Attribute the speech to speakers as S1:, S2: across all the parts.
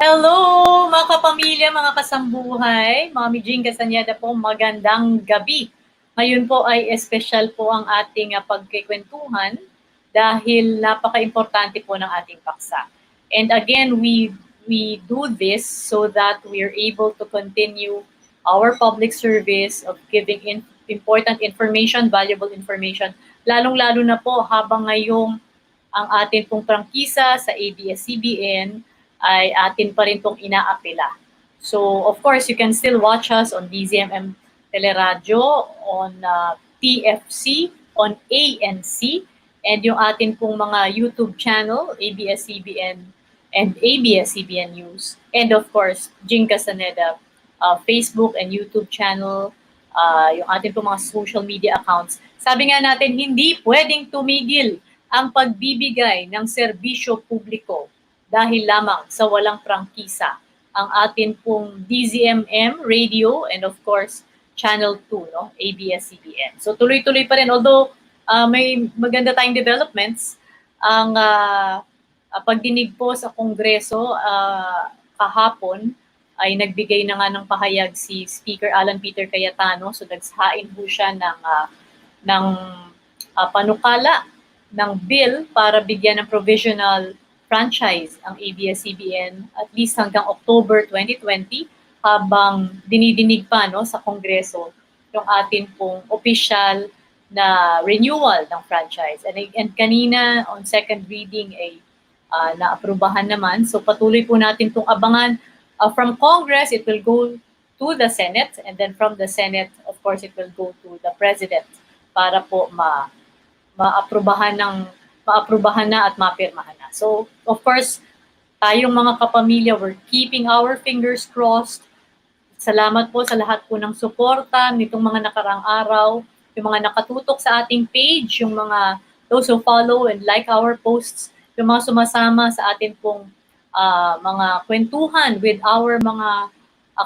S1: Hello mga kapamilya, mga kasambuhay, Mami Jing Castaneda po, magandang gabi. Ngayon po ay espesyal po ang ating pagkikwentuhan dahil napaka-importante po ng ating paksa. And again, we do this so that we are able to continue our public service of giving important information, valuable information, lalong-lalo na po habang ngayong ang atin pong prangkisa sa ABS-CBN ay atin pa rin pong inaapela. So, of course, you can still watch us on DZMM Teleradyo, on TFC, on ANC, and yung atin pong mga YouTube channel, ABS-CBN and ABS-CBN News. And of course, Jing Castaneda, Facebook and YouTube channel, yung atin pong mga social media accounts. Sabi nga natin, hindi pwedeng tumigil ang pagbibigay ng serbisyo publiko dahil lamang sa walang prangkisa. Ang atin pong DZMM radio and of course Channel 2, no? ABS-CBN. So tuloy-tuloy pa rin. Although may maganda tayong developments, ang pagdinig po sa Kongreso kahapon ay nagbigay na nga ng pahayag si Speaker Alan Peter Cayetano. So nagsahain po siya ng panukala ng bill para bigyan ng provisional franchise ang ABS-CBN at least hanggang October 2020 habang dinidinig pa sa Kongreso yung atin pong official na renewal ng franchise. And kanina on second reading ay naaprubahan naman. So patuloy po natin itong abangan. From Congress, it will go to the Senate, and then from the Senate, of course, it will go to the President para po maaprubahan na at mapirmahan na. So, of course, tayong mga kapamilya, we're keeping our fingers crossed. Salamat po sa lahat po ng suporta nitong mga nakaraang araw, yung mga nakatutok sa ating page, yung mga those who follow and like our posts, yung mga sumasama sa atin pong mga kwentuhan with our mga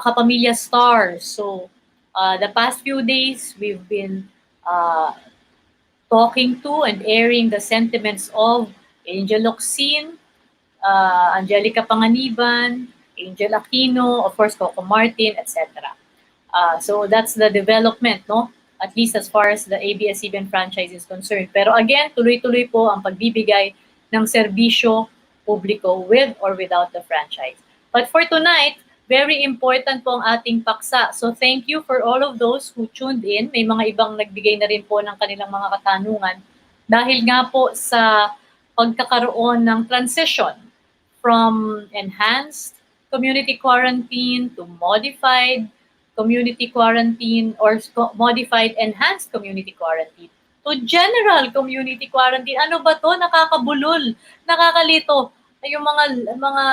S1: kapamilya stars. So, the past few days, we've been talking to and airing the sentiments of Angel Locsin, Angelica Panganiban, Angel Aquino, of course, Coco Martin, etc. So that's the development, no? At least as far as the ABS-CBN franchise is concerned. Pero again, tuloy-tuloy po ang pagbibigay ng serbisyo publiko with or without the franchise. But for tonight, very important po ang ating paksa. So thank you for all of those who tuned in. May mga ibang nagbigay na rin po ng kanilang mga katanungan. Dahil nga po sa pagkakaroon ng transition from enhanced community quarantine to modified community quarantine or modified enhanced community quarantine to general community quarantine. Ano ba to? Nakakabulol, nakakalito. Yung mga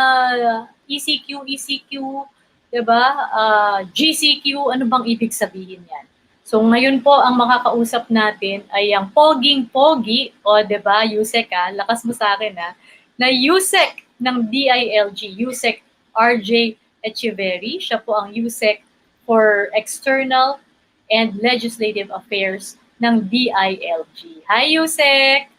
S1: ECQ, 'di ba? GCQ, ano bang ibig sabihin 'yan? So ngayon po ang makakausap natin ay ang poging-pogi, o 'di ba, Usec lakas mo sa akin na Usec ng DILG, Usec RJ Echiverri. Siya po ang Usec for External and Legislative Affairs ng DILG. Hi Usec!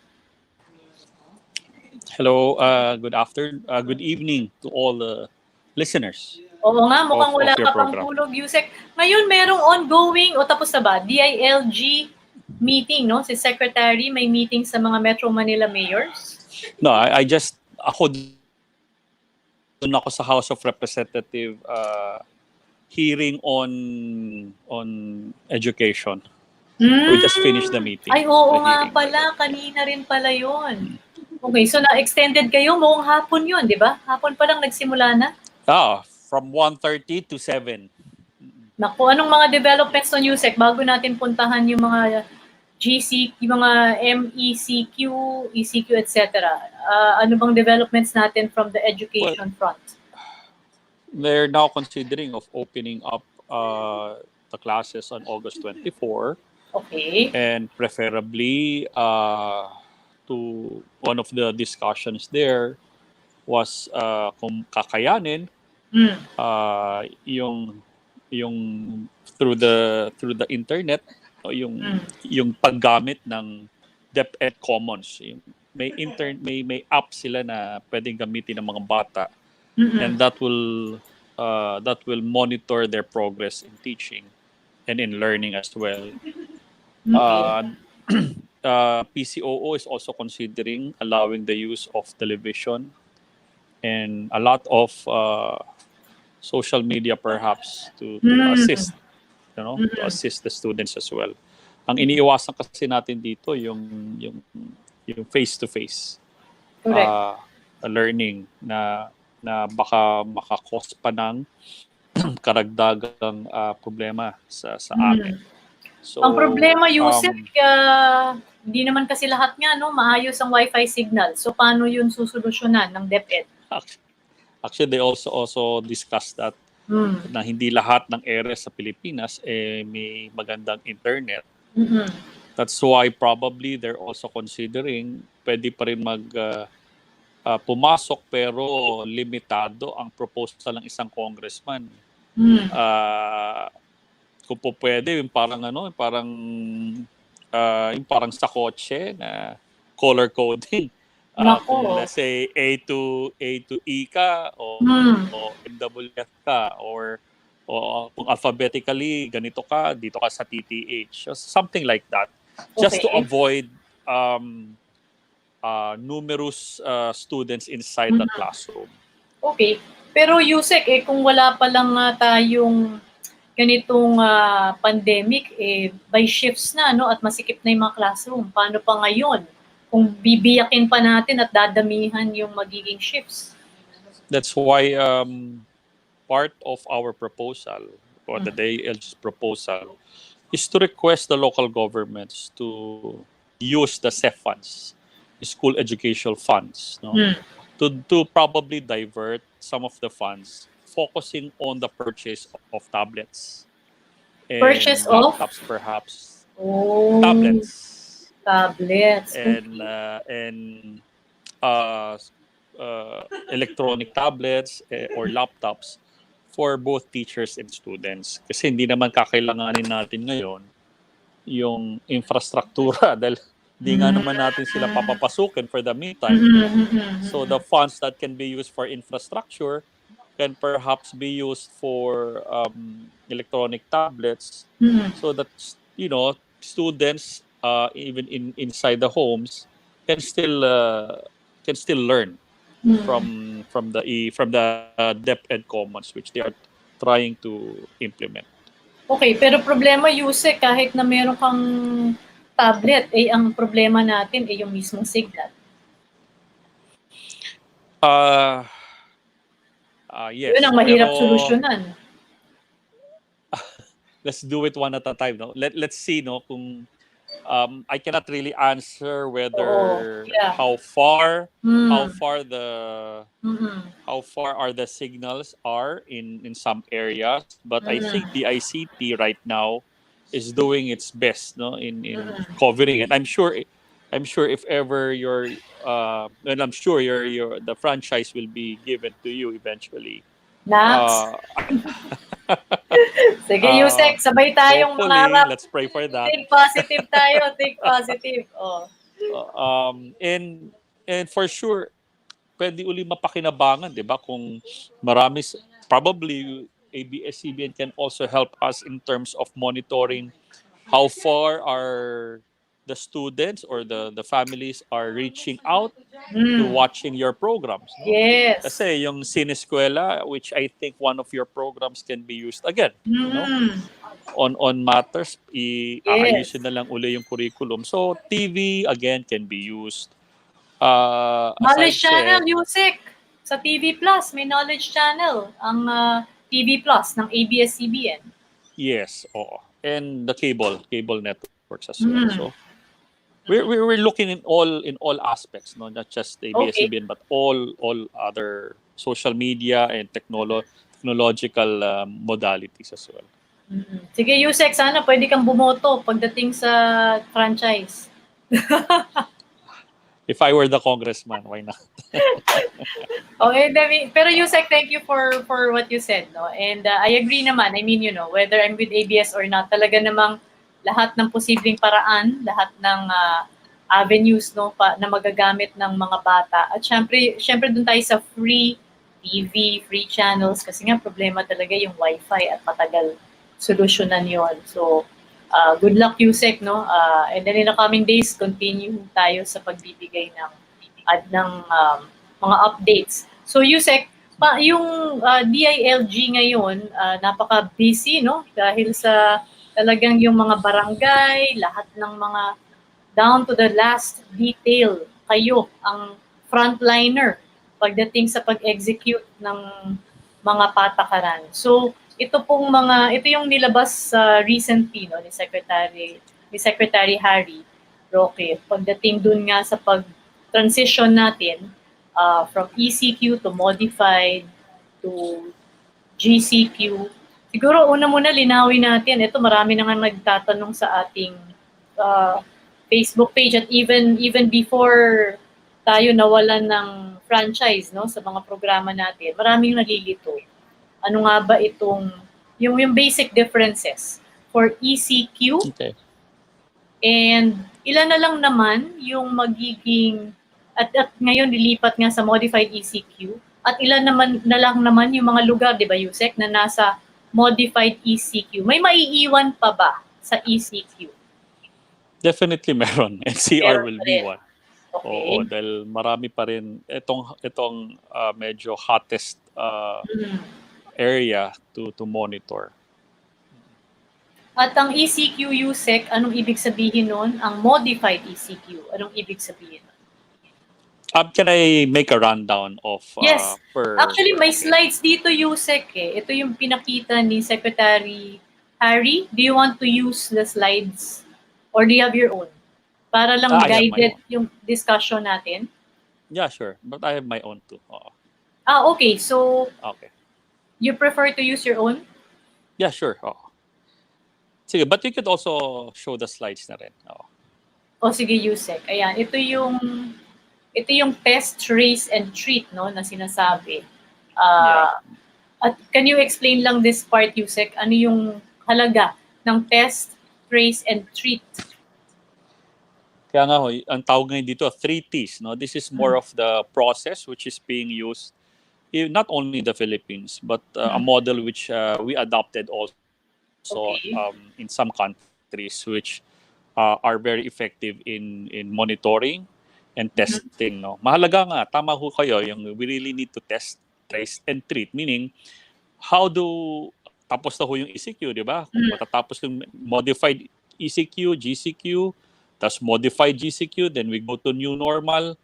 S2: Hello, good evening to all the listeners.
S1: Oo nga, mukhang wala ka pang tulog, Usec. Ngayon, merong ongoing, o tapos na ba, DILG meeting, no? Si Secretary, may meeting sa mga Metro Manila mayors?
S2: No, doon ako sa House of Representative hearing on education. We just finished the meeting.
S1: Ay, oo nga pala, kanina rin pala yun. Okay, so na-extended kayo, mukhang hapon yun, di ba? Hapon pa lang nagsimula na?
S2: From 1:30 to 7.
S1: Naku, anong mga developments on Usec bago natin puntahan yung mga GCQ, yung mga MECQ, ECQ, etc. Ano bang developments natin from the education front?
S2: They're now considering of opening up the classes on August 24.
S1: Okay.
S2: And preferably, to one of the discussions there was kung kakayanin yung through the internet, yung paggamit ng DepEd Commons. May app sila na pwedeng gamitin ng mga bata and that will monitor their progress in teaching and in learning as well.
S1: Okay.
S2: PCOO is also considering allowing the use of television and a lot of social media perhaps to assist, to assist the students as well. Ang iniiwasan kasi natin dito yung face to face
S1: Correct.
S2: learning na baka maka-cause pa ng karagdagang problema sa amin. So
S1: Ang problema, Usec, hindi naman kasi lahat nga maayos ang Wi-Fi signal. So paano yun susolusyonan ng DepEd?
S2: Actually, they also discussed that na hindi lahat ng areas sa Pilipinas may magandang internet. That's why probably they're also considering pwede pa rin pumasok pero limitado ang proposal ng isang congressman. Kung po pwede, yung parang sa kotse na color coding. Kung let's say A to E ka o MWF ka or kung alphabetically ganito ka, dito ka sa TTH. Something like that. Just to avoid numerous students inside the classroom.
S1: Okay. Pero Usec, kung wala pa lang tayong ganitong pandemic, by shifts na, at masikip na yung mga classroom. Paano pa ngayon? Kung bibiyakin pa natin at dadamihan yung magiging shifts.
S2: That's why part of our proposal, or the DILG's proposal, is to request the local governments to use the CEF funds, school educational funds, to probably divert some of the funds focusing on the purchase of tablets and laptops, perhaps.
S1: Tablets
S2: and electronic tablets or laptops for both teachers and students. Kasi hindi naman kakailanganin natin ngayon yung infrastruktura dahil hindi nga naman natin sila papapasukin for the meantime. So the funds that can be used for infrastructure can perhaps be used for electronic tablets, so that students even inside the homes can still learn from the DepEd Commons, which they are trying to implement.
S1: Okay, pero problema, Usec, kahit na meron kang tablet, ang problema natin yung mismong signal.
S2: Yes.
S1: Yun ang mahirap solusyonan.
S2: Let's do it one at a time. Let's see kung I cannot really answer whether how far are the signals are in some areas, but I think the ICT right now is doing its best in covering it. I'm sure if ever and I'm sure the franchise will be given to you eventually.
S1: Sige, Usec, sabay tayong mangarap.
S2: Let's pray for that.
S1: Think positive tayo, think positive.
S2: And for sure, pwede uli mapakinabangan, di ba? Kung marami, probably ABS-CBN can also help us in terms of monitoring how far are the students or the families are reaching out to watching your programs.
S1: Yes.
S2: Kasi yung Sineskwela, which I think one of your programs can be used again. On matters, aayusin na lang uli yung curriculum. So TV again can be used.
S1: Knowledge channel, Usec. Sa TV Plus, may knowledge channel. Ang TV Plus ng ABS-CBN.
S2: Yes, oo. And the cable networks as well. So we're looking in all aspects, not just the ABS-CBN, but all other social media and technological modalities as well.
S1: Sige, Usec, sana pwede kang bumoto pagdating sa franchise.
S2: If I were the congressman, why not?
S1: Okay, pero Usec, thank you for what you said, And I agree naman. I mean, whether I'm with ABS or not, talaga namang lahat ng posibleng paraan, lahat ng avenues na magagamit ng mga bata. At syempre doon tayo sa free TV, free channels, kasi nga problema talaga yung wifi at matagal solusyonan yon. So, good luck Usec, no? And then in the coming days, continue tayo sa pagbibigay ng mga updates. So Usec, yung DILG ngayon, napaka-busy, no? Dahil sa talagang yung mga barangay, lahat ng mga down to the last detail, kayo ang frontliner pagdating sa pag-execute ng mga patakaran. So, ito yung nilabas sa recently, no, ni Secretary Harry Roque pagdating dun nga sa pag-transition natin from ECQ to modified to GCQ. Siguro una muna linawin natin, ito marami na nga nagtatanong sa ating uh, Facebook page at even before tayo nawalan ng franchise, no, sa mga programa natin. Maraming nalilito. Ano nga ba itong yung basic differences for ECQ
S2: Okay.
S1: and ilan na lang naman yung magiging at ngayon lilipat nga sa modified ECQ at ilan naman na lang naman yung mga lugar, 'di ba, Usec, na nasa modified ECQ. May maiiwan pa ba sa ECQ?
S2: Definitely meron. NCR
S1: Meron
S2: will
S1: pa
S2: be
S1: rin.
S2: one.
S1: Okay.
S2: Oo, dahil marami pa rin itong medyo hottest area to monitor.
S1: At ang ECQ Usec, anong ibig sabihin nun? Ang modified ECQ, anong ibig sabihin nun?
S2: Can I make a rundown of
S1: Yes.
S2: per
S1: Actually, may
S2: okay.
S1: slides dito, Usec, eh. Ito yung pinakita ni Secretary Harry. Do you want to use the slides? Or do you have your own? Para lang
S2: I have my
S1: guided
S2: own.
S1: yung discussion natin.
S2: Yeah, sure. But I have my own too. Oo.
S1: Okay. So,
S2: Okay.
S1: you prefer to use your own?
S2: Yeah, sure. Oo. Sige, but you could also show the slides na rin. Oo.
S1: O sige, Usec. Ayan, ito yung test, trace, and treat, no, na sinasabi.
S2: Yeah.
S1: At can you explain lang this part, Usec? Ano yung halaga ng test, trace, and treat?
S2: Kaya nga ho, ang tawag ngayon dito, 3Ts. No? This is more of the process which is being used not only in the Philippines, but a model which we adopted also
S1: Okay.
S2: in some countries which are very effective in monitoring and testing. No? Mahalaga nga, tama ho kayo, yung we really need to test, trace, and treat. Meaning, tapos na ho yung ECQ, di ba? Kung matatapos yung modified ECQ, GCQ, tapos modified GCQ, then we go to new normal.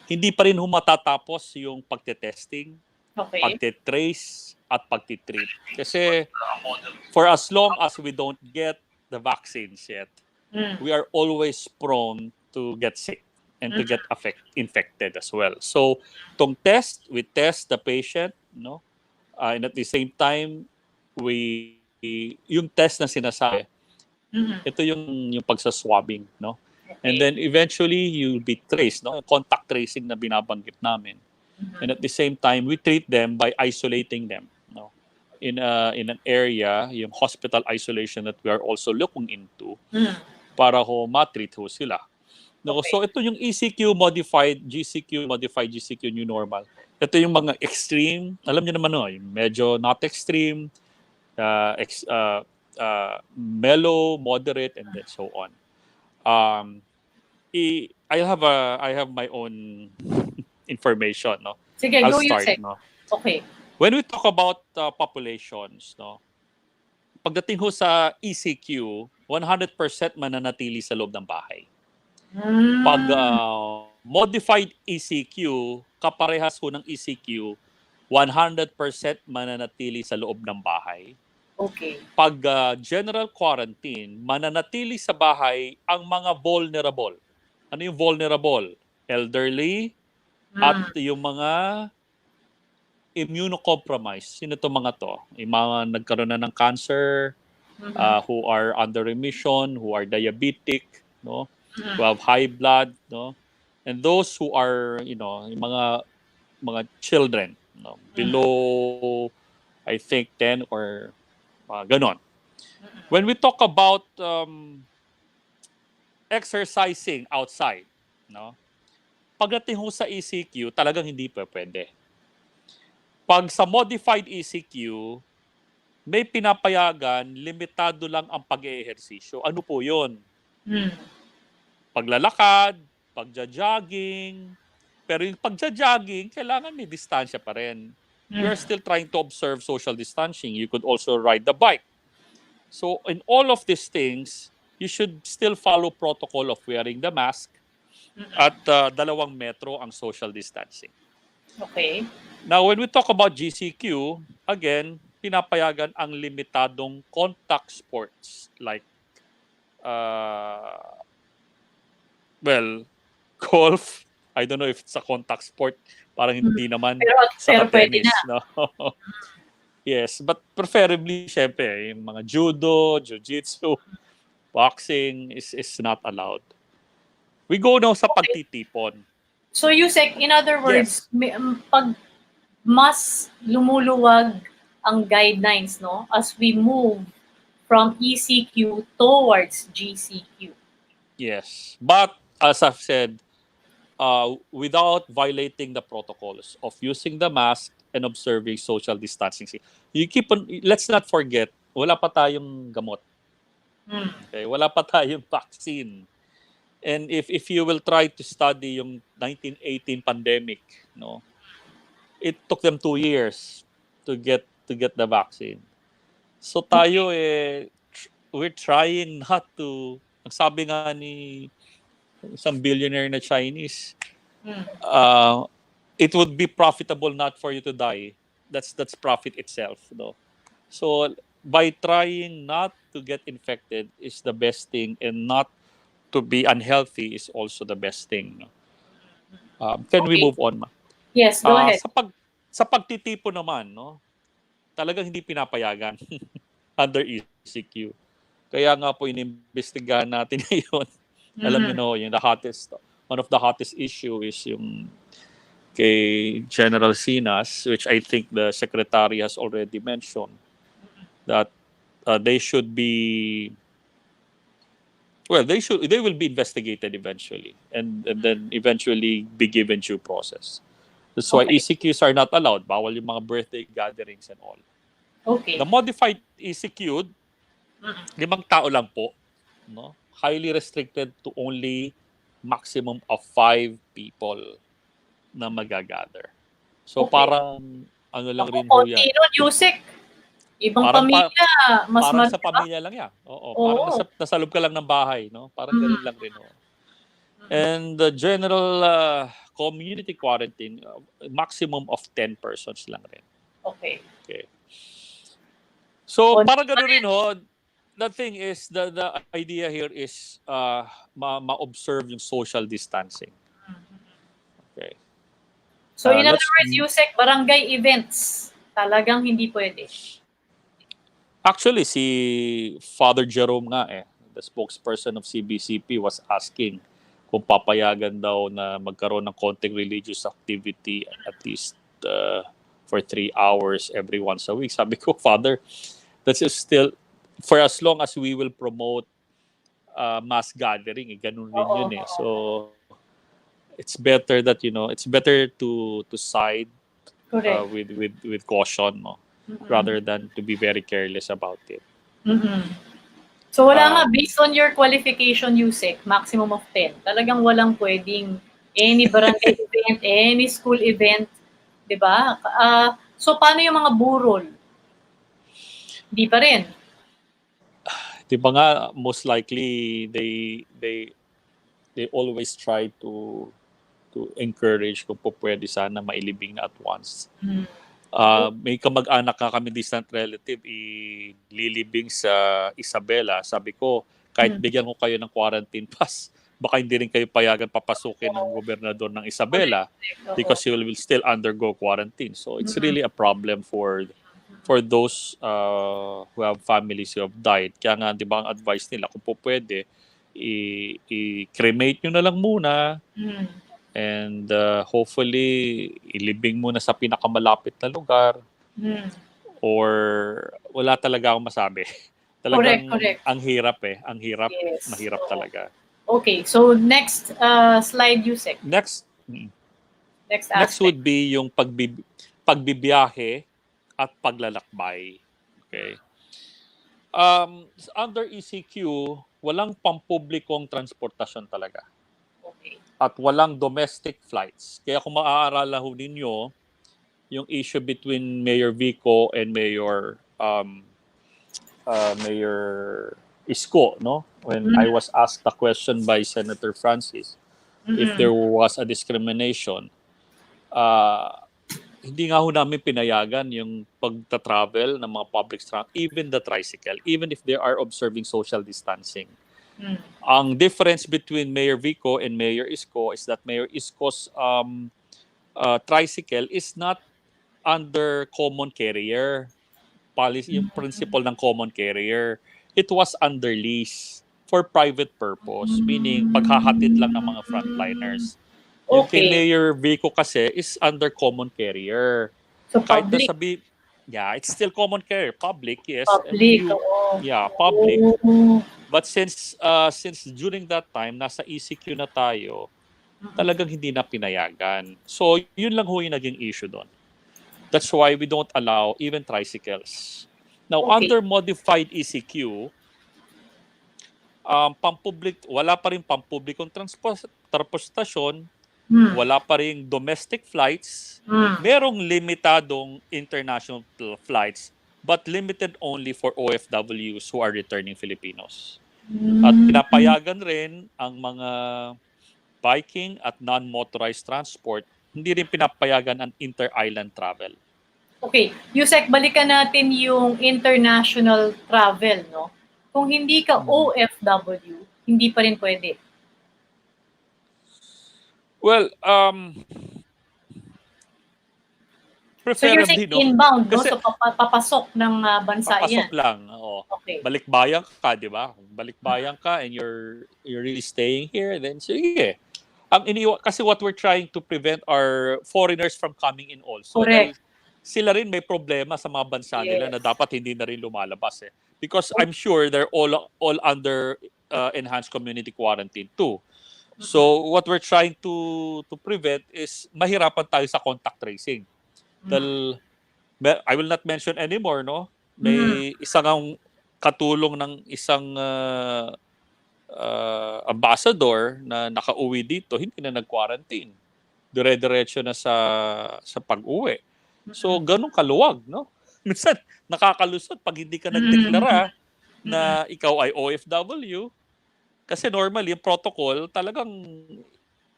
S2: Hindi pa rin ho matatapos yung pagte-testing,
S1: Okay.
S2: pagte-trace, at pagte-treat. Kasi for as long as we don't get the vaccines yet, we are always prone to get sick and to get infected as well. So, tong test, we test the patient, no? And at the same time, yung test na sinasabi, ito yung pagsaswabbing, no?
S1: Okay.
S2: And then eventually, you'll be traced, no? Contact tracing na binabanggit namin. And at the same time, we treat them by isolating them, no? In an area, yung hospital isolation that we are also looking into para ho ma-treat ho sila. No?
S1: Okay.
S2: So ito yung ECQ modified GCQ new normal. Ito yung mga extreme, alam niyo naman no, yung medyo not extreme, mellow, moderate, and then so on. I have my own information, no.
S1: Sige,
S2: I'll
S1: go
S2: start,
S1: Usec.
S2: no.
S1: Okay.
S2: When we talk about populations, no, pagdating ho sa ECQ, 100% mananatili sa loob ng bahay. Pag modified ECQ, kaparehas ho ng ECQ, 100% mananatili sa loob ng bahay.
S1: Okay.
S2: Pag general quarantine, mananatili sa bahay ang mga vulnerable. Ano yung vulnerable? Elderly at yung mga immunocompromised. Sino to mga to? Yung mga nagkaroon na ng cancer, who are under remission, who are diabetic, no? Who have high blood, no? And those who are, yung mga children, no? Below, I think, 10 or ganon. When we talk about exercising outside, no? Pagdating ho sa ECQ, talagang hindi pa pwede. Pag sa modified ECQ, may pinapayagan, limitado lang ang pag-eehersisyo. Ano po yun?
S1: Mm.
S2: Paglalakad, pagja-jogging. Pero yung pagja-jogging, kailangan may distansya pa rin. You are still trying to observe social distancing. You could also ride the bike. So in all of these things, you should still follow protocol of wearing the mask at 2 metro ang social distancing.
S1: Okay.
S2: Now, when we talk about GCQ, again, pinapayagan ang limitadong contact sports like, well, golf. I don't know if it's a contact sport. Parang hindi naman sa
S1: Pero pwede
S2: tennis.
S1: na.
S2: No? Yes, but preferably, syempre, yung mga judo, jiu-jitsu, boxing is not allowed. We go now sa pagtitipon.
S1: So, Usec, in other words, pag mas lumuluwag ang guidelines, no, as we move from ECQ towards GCQ.
S2: Yes. But, as I've said, without violating the protocols of using the mask and observing social distancing. You keep on, let's not forget, wala pa tayong gamot. Okay? Wala pa tayong vaccine. And if you will try to study yung 1918 pandemic, no, it took them 2 years to get the vaccine. So tayo we're trying not to. Ang sabi nga ni isang billionaire na Chinese, it would be profitable not for you to die. That's profit itself, no. So by trying not to get infected is the best thing, and not to be unhealthy is also the best thing. No? Can we move on, ma?
S1: Yes, go ahead.
S2: Sa pagtitipon naman, no, talagang hindi pinapayagan under ECQ. Kaya nga po inimbestigahan natin ngayon. Alam niyo, no, yung one of the hottest issue is yung kay General Sinas, which I think the Secretary has already mentioned, that they should be, well, they will be investigated eventually, and then eventually be given due process. That's why ECQs are not allowed. Bawal yung mga birthday gatherings and all.
S1: Okay.
S2: The modified ECQ, 5 tao lang po, no? Highly restricted to only maximum of 5 people na magagather. So parang ano lang rin po yan.
S1: Usec. Ibang
S2: Parang
S1: pamilya, mas
S2: parang sa pamilya lang yan. Oo. Parang nasa loob ka lang ng bahay, no? Parang ganun lang rin. And the general community quarantine, maximum of 10 persons lang rin.
S1: Okay.
S2: So parang ganun rin the thing is, the idea here is ma-observe yung social distancing. Okay.
S1: So in other words, Usec, barangay events, talagang hindi pwede.
S2: Actually, si Father Jerome nga the spokesperson of CBCP was asking kung papayagan daw na magkaroon ng konting religious activity at least for 3 hours every once a week. Sabi ko, Father, that's still, for as long as we will promote mass gathering, ganun rin yun So, it's better that, it's better to side with caution, no? Rather than to be very careless about it.
S1: So wala nga, based on your qualification, Usec, maximum of 10. Talagang walang pwedeng any barangay event, any school event, di ba? So paano yung mga burol? Di pa rin.
S2: Di ba nga, most likely, they always try to encourage kung po pwede sana mailibing na at once. May kamag-anak nga kami, distant relative, ililibing sa Isabela. Sabi ko, kahit bigyan ko kayo ng quarantine pass, baka hindi rin kayo payagan papasukin ng gobernador ng Isabela because you will still undergo quarantine. So it's really a problem for those who have families who have died. Kaya nga, di ba, ang advice nila, kung po pwede, i-cremate nyo na lang muna. And hopefully, ilibing muna sa pinakamalapit na lugar. Or wala talaga akong masabi. Talagang
S1: correct.
S2: Ang hirap Ang hirap. Yes. Mahirap talaga.
S1: Okay, so next slide, Usec.
S2: Next
S1: aspect
S2: would be yung pagbibiyahe at paglalakbay. Okay. Under ECQ, walang pampublikong transportasyon talaga.
S1: Okay.
S2: At walang domestic flights. Kaya kung maaaralan ho ninyo, yung issue between Mayor Vico and Mayor Isko, no? When I was asked the question by Senator Francis if there was a discrimination, hindi nga ho namin pinayagan yung pagta-travel ng mga public transport, even the tricycle, even if they are observing social distancing. Ang difference between Mayor Vico and Mayor Isko is that Mayor Isko's tricycle is not under common carrier policy, yung principle ng common carrier. It was under lease for private purpose, meaning paghahatid lang ng mga frontliners. Yung kay
S1: Okay.
S2: Mayor Vico kasi is under common carrier.
S1: So
S2: Kahit na
S1: public.
S2: it's still common carrier. Public, yes.
S1: Public, oo.
S2: Public.
S1: Oo.
S2: But since during that time, nasa ECQ na tayo, talagang hindi na pinayagan. So, yun lang ho yung naging issue doon. That's why we don't allow even tricycles. Now,
S1: Okay.
S2: under modified ECQ, wala pa rin pampublikong transportasyon, wala pa rin domestic flights, merong limitadong international flights, but limited only for OFWs who are returning Filipinos. At pinapayagan rin ang mga biking at non-motorized transport, hindi rin pinapayagan ang inter-island travel.
S1: Okay, Usec, balikan natin yung international travel, no? Kung hindi ka OFW, hindi pa rin pwede.
S2: Well,
S1: So you're saying inbound, no?
S2: Kasi,
S1: So papasok ng bansa yan.
S2: papasok lang, oo.
S1: Okay.
S2: Balikbayan ka, di ba? Kung balikbayan ka and you're really staying here, then sige. Kasi what we're trying to prevent are foreigners from coming in also.
S1: Correct.
S2: Sila rin may problema sa mga bansa nila na dapat hindi na rin lumalabas eh. Because I'm sure they're all under enhanced community quarantine too. So what we're trying to prevent is mahirapan tayo sa contact tracing. Dahil I will not mention anymore, no? May isang katulong ng isang ambassador na nakauwi dito, hindi na nag-quarantine. Dire-diretso na sa pag-uwi. So, ganun kaluwag, no? Minsan, nakakalusot pag hindi ka nagdeklara na ikaw ay OFW. Kasi normally, yung protocol, talagang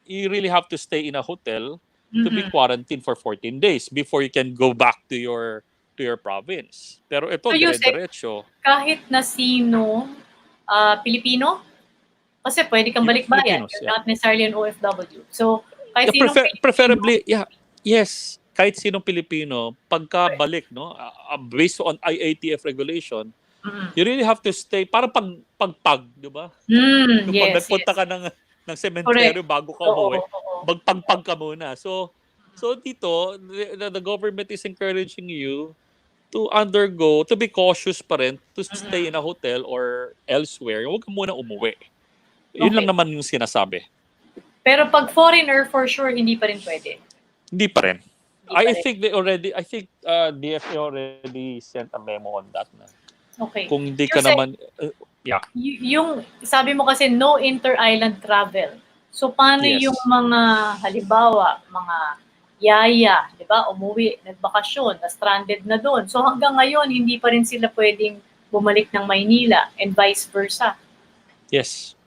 S2: you really have to stay in a hotel to be quarantined for 14 days before you can go back to your province. Pero ito,
S1: So,
S2: dire-diretso.
S1: Kahit na sino, Pilipino? Kasi pwede kang balikbayan. You're not necessarily an OFW. So, kahit sinong
S2: preferably, yes. Kahit sinong Pilipino, pagkabalik, no, based on IATF regulation, you really have to stay, para pagpag, di ba? Kung pag nagpunta ka ng sementeryo bago ka umuwi, magpagpag ka muna. So dito, the government is encouraging you to be cautious pa rin, to stay in a hotel or elsewhere. Huwag ka muna umuwi. Yun lang naman yung sinasabi.
S1: Pero pag foreigner, for sure, hindi pa rin pwede.
S2: Hindi pa rin. I think DFA already sent a memo on that na.
S1: Okay.
S2: Kung hindi ka naman,
S1: yung sabi mo kasi no inter-island travel. So paano yung mga, halimbawa, mga yaya, di ba, umuwi, nagbakasyon, na stranded na doon. So hanggang ngayon, hindi pa rin sila pwedeng bumalik ng Maynila and vice versa.
S2: Yes.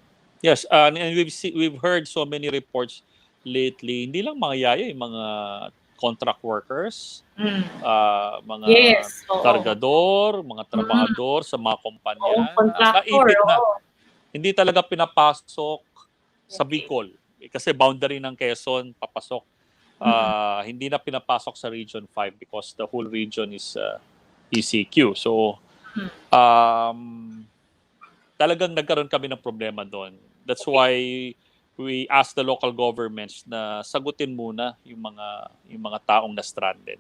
S2: And we've heard so many reports lately, hindi lang mga yaya, yung mga contract workers, mga kargador, mga trabahador sa mga kumpanya. Naipit na. Hindi talaga pinapasok sa Bicol. Kasi boundary ng Quezon, papasok. Hindi na pinapasok sa Region 5 because the whole region is ECQ. So, talagang nagkaroon kami ng problema doon. That's why we ask the local governments na sagutin muna yung mga taong na stranded.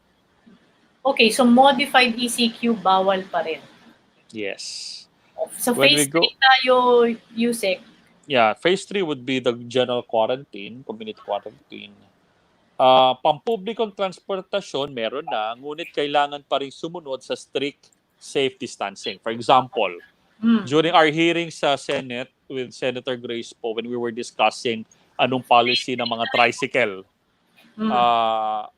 S2: Okay,
S1: so modified ECQ bawal pa rin.
S2: Yes.
S1: So phase 3 tayo, Usec.
S2: Yeah, phase 3 would be the general quarantine, community quarantine. Pampublikong transportasyon, meron na, ngunit kailangan pa rin sumunod sa strict safe distancing. For example, during our hearing sa Senate with Senator Grace Poe, when we were discussing anong policy ng mga tricycle,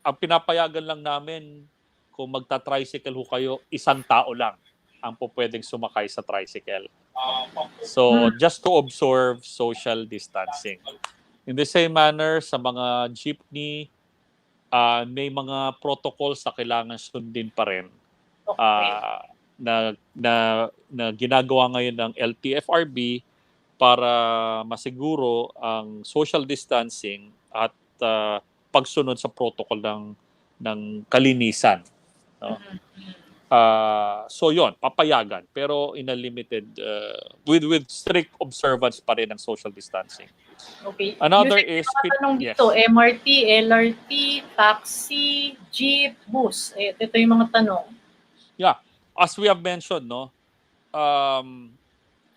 S2: ang pinapayagan lang namin, kung magta-tricycle ho kayo, isang tao lang ang po pwedeng sumakay sa tricycle. So, just to observe social distancing. In the same manner, sa mga jeepney, may mga protocols na kailangan sundin pa rin na ginagawa ngayon ng LTFRB para masiguro ang social distancing at pagsunod sa protocol ng kalinisan. No? So yon, papayagan pero in a limited with strict observance pa rin ng social distancing.
S1: Okay.
S2: Another
S1: Usec,
S2: is
S1: tanong dito, MRT, LRT, taxi, jeep, bus. Ito yung mga tanong.
S2: Yeah, as we have mentioned, no,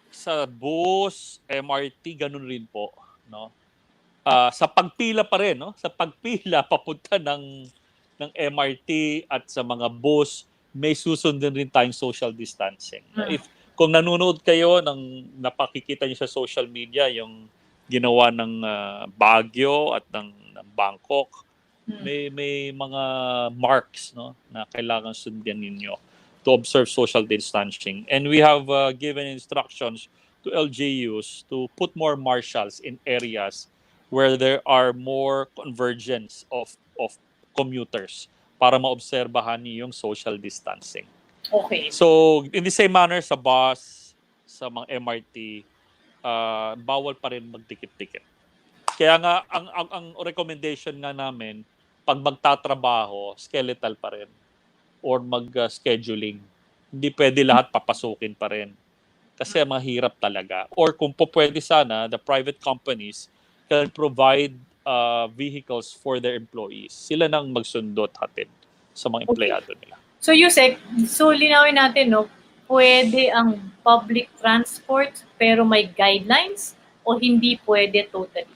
S2: sa bus, MRT, ganun rin po, no. Sa pagpila pa rin, no, sa pagpila papunta ng MRT at sa mga bus, may susundin rin tayong social distancing. Kung nanonood kayo ng napakikita niyo sa social media yung ginawa ng Baguio at ng Bangkok, may mga marks, no, na kailangan sundin ninyo to observe social distancing. And we have given instructions to LGUs to put more marshals in areas where there are more convergence of commuters para maobserbahan yung social distancing.
S1: Okay.
S2: So, in the same manner sa bus, sa mga MRT, bawal pa rin magtikit-tikit. Kaya nga, ang recommendation nga namin, pag magtatrabaho, skeletal pa rin or mag-scheduling. Hindi pwede lahat papasukin pa rin. Kasi mahirap talaga. Or kung po pwede sana, the private companies can provide vehicles for their employees. Sila nang magsundot hatid sa mga empleyado nila.
S1: So Usec, linawin natin, no, pwede ang public transport pero may guidelines o hindi pwede totally?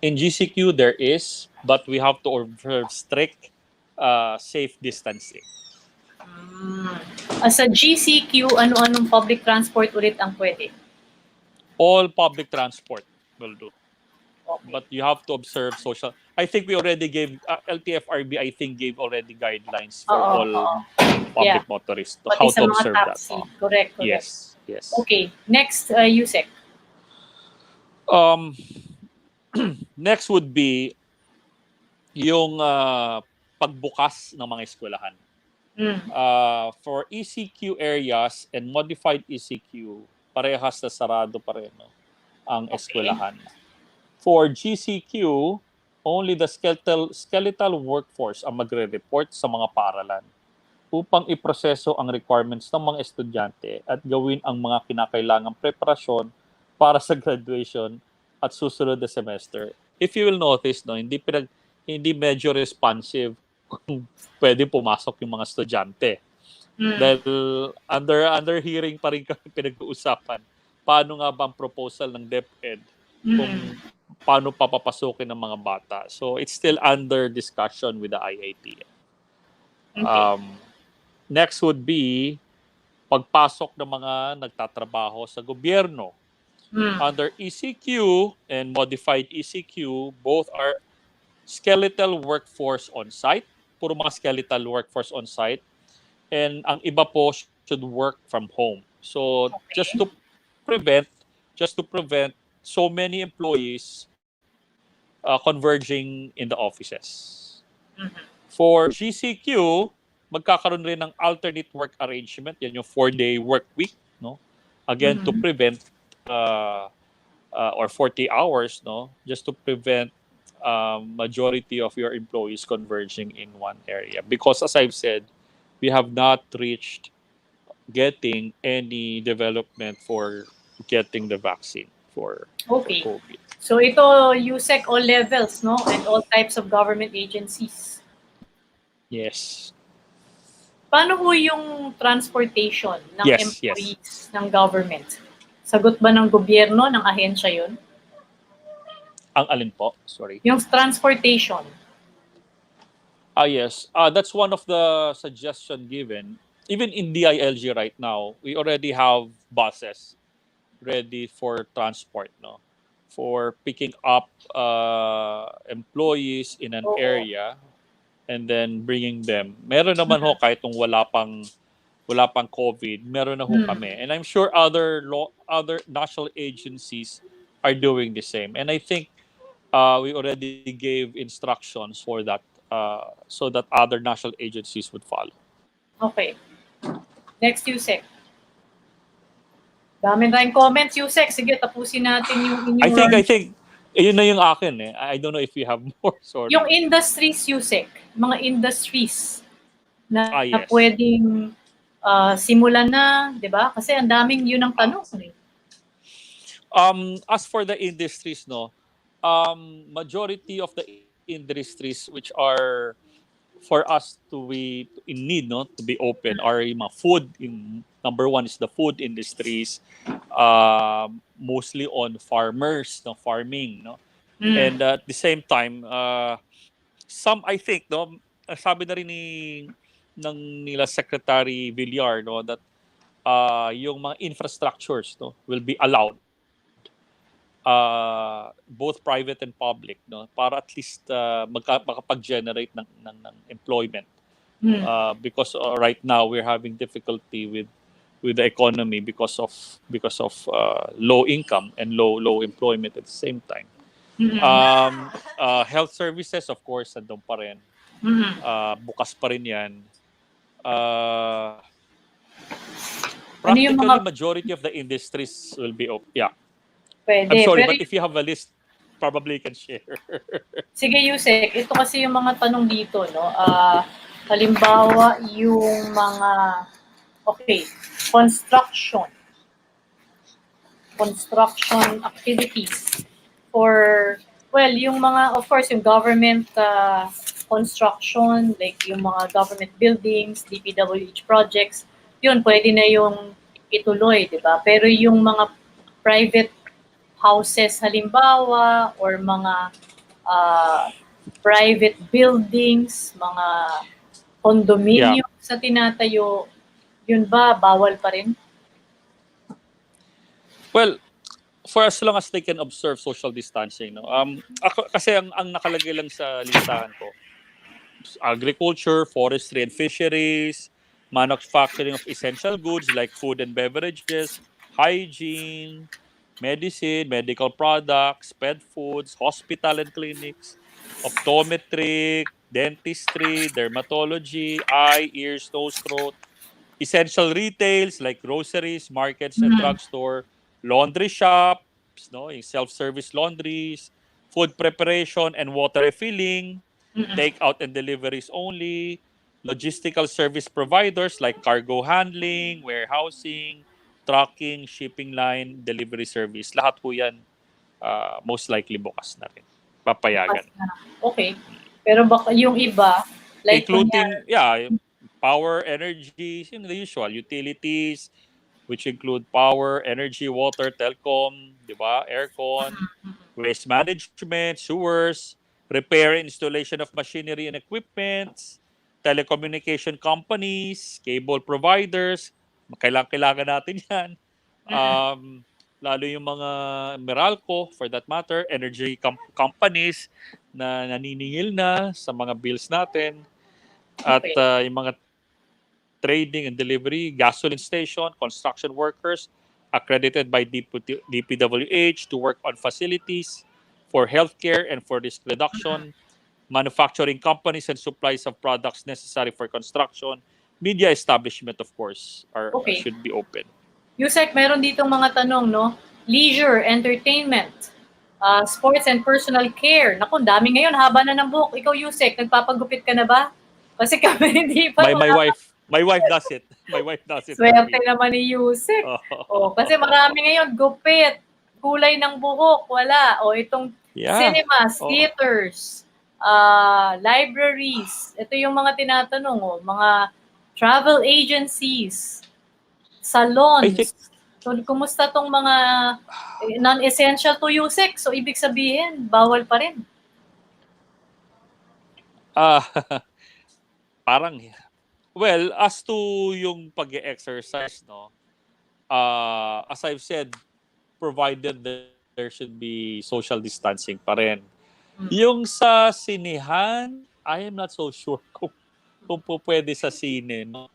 S2: In GCQ, there is, but we have to observe strict safe distancing.
S1: Sa GCQ, ano-anong public transport ulit ang pwede?
S2: All public transport will do.
S1: Okay.
S2: But you have to observe social. I think we already gave, LTFRB, I think, gave already guidelines for all public motorists to how to observe
S1: taxi.
S2: that.
S1: Correct.
S2: Yes.
S1: Okay. Next, Usec.
S2: Next would be yung pagbukas ng mga eskwelahan. For ECQ areas and modified ECQ, parehas na sarado pa rin, no, ang eskwelahan. For GCQ, only the skeletal workforce ang magre-report sa mga paaralan upang iproseso ang requirements ng mga estudyante at gawin ang mga kinakailangang preparasyon para sa graduation at susunod na semester. If you will notice, no, hindi medyo responsive kung pwede pumasok yung mga estudyante. Dahil under hearing pa rin kami pinag-uusapan paano nga ba ang proposal ng DepEd kung paano papapasukin ng mga bata. So it's still under discussion with the IIT. Next would be pagpasok ng mga nagtatrabaho sa gobyerno. Under ECQ and modified ECQ, both are skeletal workforce on site, puro mga skeletal workforce on site, and ang iba po should work from home. So just to prevent so many employees converging in the offices. For GCQ, magkakaroon rin ng alternate work arrangement, yan yung 4-day work week, no? Again, to prevent or 40 hours, no, just to prevent majority of your employees converging in one area. Because as I've said, we have not reached getting any development for getting the vaccine for COVID.
S1: So ito, Usec, all levels, no, and all types of government agencies.
S2: Yes.
S1: Paano ho yung transportation ng employees ng government? Sagot ba ng gobyerno, ng ahensya yun?
S2: Ang alin po? Sorry.
S1: Yung transportation.
S2: Yes. That's one of the suggestion given. Even in DILG right now, we already have buses ready for transport, no? For picking up employees in an
S1: Oo.
S2: area and then bringing them. Meron naman ho kahit nung wala pang COVID, meron na ho kami. And I'm sure other national agencies are doing the same. And I think we already gave instructions for that so that other national agencies would follow.
S1: Okay. Next, Usec. Dami tayong comments, Usec. Sige, tapusin natin yung
S2: I
S1: inyong
S2: think yun na yung akin eh. I don't know if you have more. Sorry.
S1: yung industries, Usec. Mga industries na
S2: Yes.
S1: pwedeng simulan na, di ba? Kasi ang daming yun ang tanong.
S2: As for the industries, no, majority of the industries which are for us to be in need, no, to be open are yung mga food. Number one is the food industries, mostly on farmers, no, farming, no, and at the same time, some I think, no, sabi na rin nila Secretary Villar, no, that yung mga infrastructures, no, will be allowed, both private and public, no, para at least makapag-generate ng employment, because right now we're having difficulty with the economy because of low income and low employment at the same time. Health services, of course, nandun pa rin. Bukas pa rin yan. Practically, majority of the industries will be open. Yeah.
S1: Pwede.
S2: I'm sorry, but if you have a list, probably you can share.
S1: Sige, Usec. Ito kasi yung mga tanong dito, no? Halimbawa, yung mga, construction activities for, yung mga, of course, yung government construction, like yung mga government buildings, DPWH projects, yun, pwede na yung ituloy, di ba? Pero yung mga private houses halimbawa, or mga private buildings, mga condominium sa tinatayo, yun ba, bawal pa rin?
S2: Well, for as long as they can observe social distancing, no. Kasi ang nakalagay lang sa listahan ko, agriculture, forestry and fisheries, manufacturing of essential goods like food and beverages, hygiene, medicine, medical products, pet foods, hospital and clinics, optometry, dentistry, dermatology, eye, ears, nose, throat, essential retails like groceries, markets, and drugstore, laundry shops, no, yung self-service laundries, food preparation and water refilling, take-out and deliveries only, logistical service providers like cargo handling, warehousing, trucking, shipping line, delivery service. Lahat po yan, most likely bukas na rin. Papayagan.
S1: Okay. Pero baka yung iba, like
S2: including, power, energy, the usual, utilities, which include power, energy, water, telecom, di ba? Aircon, waste management, sewers, repair and installation of machinery and equipment, telecommunication companies, cable providers, kailangan natin yan. Lalo yung mga Meralco, for that matter, energy companies na naniningil na sa mga bills natin. At yung mga trading and delivery, gasoline station, construction workers accredited by DPWH to work on facilities for healthcare and for risk reduction, manufacturing companies and supplies of products necessary for construction, media establishment, of course, should be open.
S1: Usec, meron ditong mga tanong, no? Leisure, entertainment, sports and personal care. Naku, dami ngayon, haba na ng buhok. Ikaw, Usec, nagpapagupit ka na ba? Kasi kami hindi pa.
S2: My wife does it. My wife does it.
S1: Swerte naman ni Usec. Kasi marami ngayon, gupit, kulay ng buhok, wala. Itong cinemas, theaters, libraries. Ito yung mga tinatanong, mga travel agencies, salons. So, kumusta tong mga non-essential to Usec? So, ibig sabihin, bawal pa rin.
S2: Ah, parang, well, as to yung pag-exercise, no, as I've said, provided there should be social distancing pa rin. Yung sa sinehan, I am not so sure kung po pwede sa sine, no?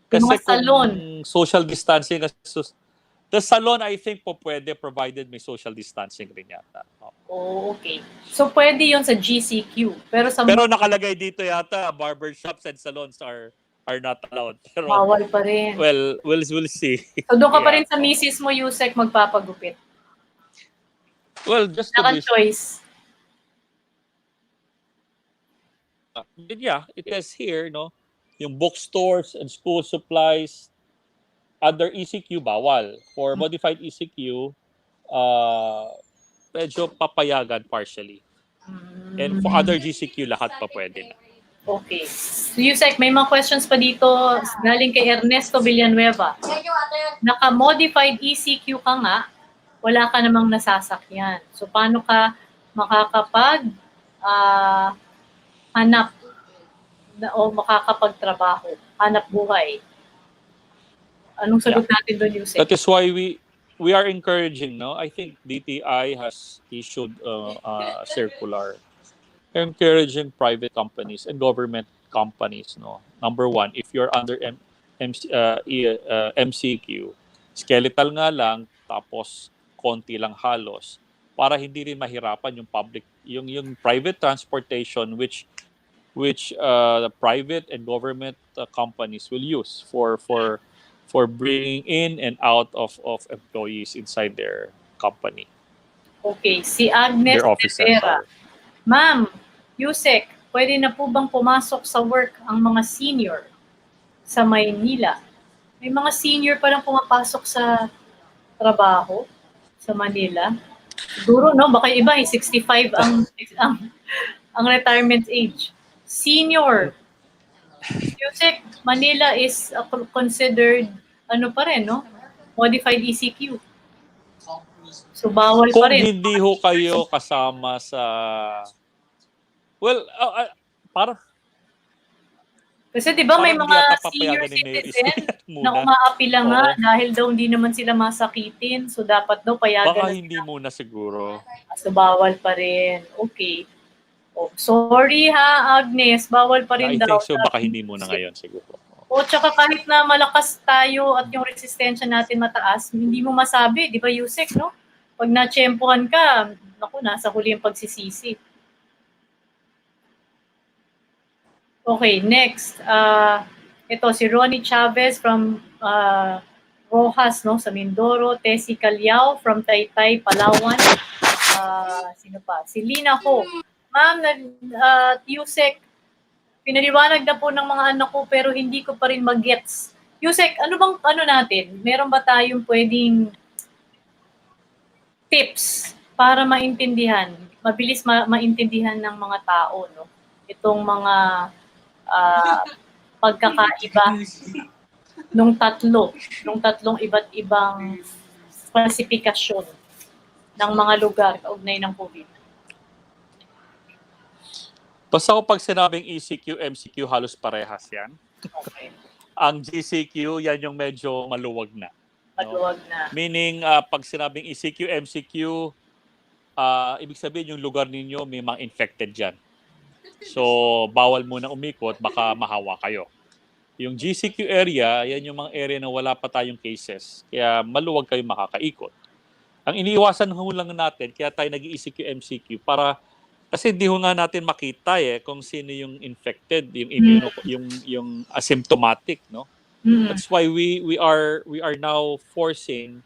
S1: Yung
S2: Kasi
S1: mga
S2: kung
S1: salon.
S2: social distancing, the salon, I think po pwede provided may social distancing rin yata.
S1: Oh, okay. So, pwede yon sa GCQ. Pero sa
S2: Pero nakalagay dito yata, barbershops and salons are not allowed. Pero,
S1: bawal pa rin.
S2: well, we'll see.
S1: So, doon ka pa rin
S2: Yeah.
S1: sa misis mo, Usec, magpapagupit.
S2: Well, just to
S1: Wala
S2: be
S1: kang choice.
S2: yeah, it says here, no, yung bookstores and school supplies under ECQ bawal. For modified ECQ, medyo papayagan partially. And for other GCQ, lahat pa pwede na.
S1: Okay. So, Usec, may mga questions pa dito galing kay Ernesto Villanueva. Naka-modified ECQ ka nga, wala ka namang nasasakyan. So, paano ka makakapag hanap o makakapagtrabaho, hanap buhay? Anong sagot natin doon, Usec?
S2: That is why we are encouraging, no? I think DTI has issued a circular encouraging private companies and government companies, no. Number one, if you're under MCQ, skeletal nga lang, tapos konti lang halos, para hindi rin mahirapan yung public, yung private transportation which the private and government companies will use for bringing in and out of employees inside their company.
S1: Okay, si Agnes
S2: Their offices,
S1: Rivera. Ma'am, Usec, pwede na po bang pumasok sa work ang mga senior sa Maynila? May mga senior pa lang pumapasok sa trabaho sa Manila. Siguro, no? Baka iba, 65 ang retirement age. Senior. Usec, Manila is considered, ano pa rin, no? Modified ECQ. So, bawal
S2: Kung
S1: pa rin.
S2: hindi ho kayo kasama sa... Well, para...
S1: Kasi di ba may
S2: parang
S1: mga
S2: yata
S1: senior
S2: papayagan ni Mayor
S1: citizen
S2: muna.
S1: na umaapila nga
S2: Oo.
S1: dahil daw hindi naman sila masakitin. So, dapat daw payagan
S2: Baka
S1: na
S2: hindi
S1: sila.
S2: muna siguro.
S1: So, bawal pa rin. Okay. Oh, sorry ha, Agnes. Bawal pa rin
S2: I
S1: daw.
S2: think so, baka hindi muna ngayon siguro.
S1: O, tsaka kahit na malakas tayo at yung resistensya natin mataas, hindi mo masabi, di ba, Usec, no? Pag na-tsempohan ka, naku, nasa huli yung pagsisisi. Okay, next. Ito, si Ronnie Chavez from Rojas, no, sa Mindoro. Tessie Calyao from Taytay, Palawan. Sino pa? Si Lina Ho. Ma'am, Usec, pinaliwanag na po ng mga anak ko pero hindi ko pa rin mag-gets. Usec, ano bang ano natin? Meron ba tayong pwedeng tips para maintindihan, mabilis maintindihan ng mga tao, no? Itong mga pagkakaiba nung tatlong iba't ibang klasifikasyon ng mga lugar kaugnay ng COVID.
S2: Basta ko pag sinabing ECQ, MCQ, halos parehas yan.
S1: Okay.
S2: Ang GCQ, yan yung medyo maluwag na.
S1: Maluwag na.
S2: Meaning, pag sinabing ECQ, MCQ, ibig sabihin yung lugar ninyo may mga infected dyan. So, bawal muna umikot, baka mahawa kayo. Yung GCQ area, yan yung mga area na wala pa tayong cases. Kaya maluwag kayo makakaikot. Ang iniiwasan ho lang natin, kaya tayo nag-ECQ, MCQ, para kasi hindi ho nga natin makita kung sino yung infected, yung asymptomatic, no? That's why we are now forcing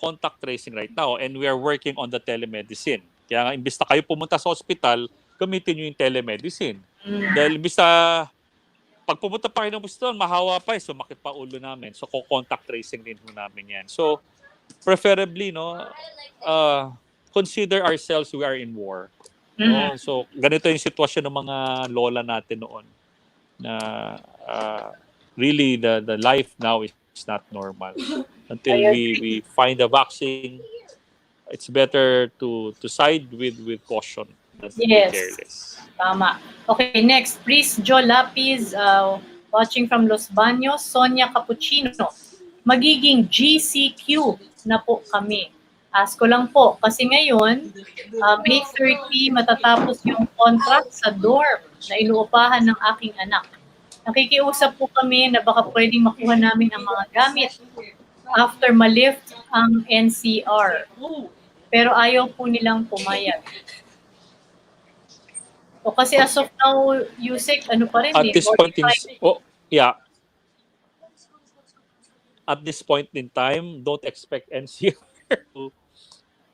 S2: contact tracing right now, and we are working on the telemedicine. Kaya nga, imbis na kayo pumunta sa hospital, gamitin nyo yung telemedicine. Dahil imbis na pag pumunta pa kayo ng hospital, mahawa pa sumakit pa ulo namin. So, contact tracing din ho namin yan. So, preferably, no, consider ourselves we are in war. No? So, ganito yung sitwasyon ng mga lola natin noon na really the life now is it's not normal. Until we find a vaccine, it's better to side with caution than to be
S1: Yes.
S2: careless.
S1: Tama. Okay, next. Pris Jo Lapis, watching from Los Baños. Sonia Cappuccino. Magiging GCQ na po kami. Ask ko lang po, kasi ngayon, May 30, matatapos yung contract sa dorm na inuupahan ng aking anak. Nakikiusap po kami na baka pwedeng makuha namin ang mga gamit after malift ang NCR. Pero ayaw po nilang pumayag. O kasi as of now, Usec, ano pa rin
S2: At
S1: eh,
S2: this point in
S1: modified.
S2: at this point in time, don't expect NCR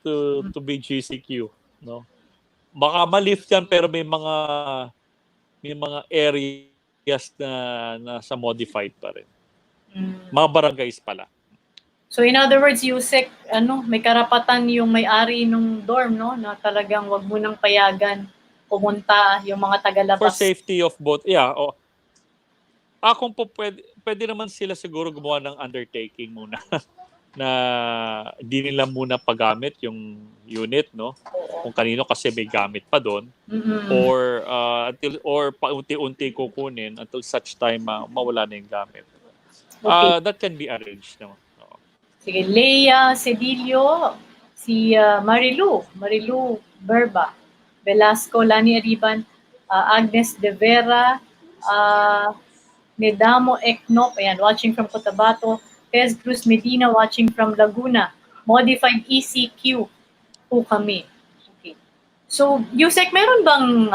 S2: to be GCQ, no? Baka ma-lift yan pero may mga areas na sa modified pa rin. Mga barangays pala.
S1: So in other words, Usec, may karapatan yung may-ari nung dorm, no, na talagang wag mo nang payagan pumunta yung mga tagalabas.
S2: For safety of both, kung po pwede naman sila siguro gumawa ng undertaking muna na di nila muna paggamit yung unit, no? Kung kanino kasi may gamit pa doon. Or paunti-unti kukunin until such time mawala na yung gamit.
S1: Okay.
S2: That can be arranged, no?
S1: Sige, Leia Cedillo, si Marilu Berba, Velasco, Lani Ariban, Agnes De Vera, Nedamo Eknop, ayan, watching from Cotabato, Tez Cruz Medina, watching from Laguna, modified ECQ po kami. Okay. So, Usec, meron bang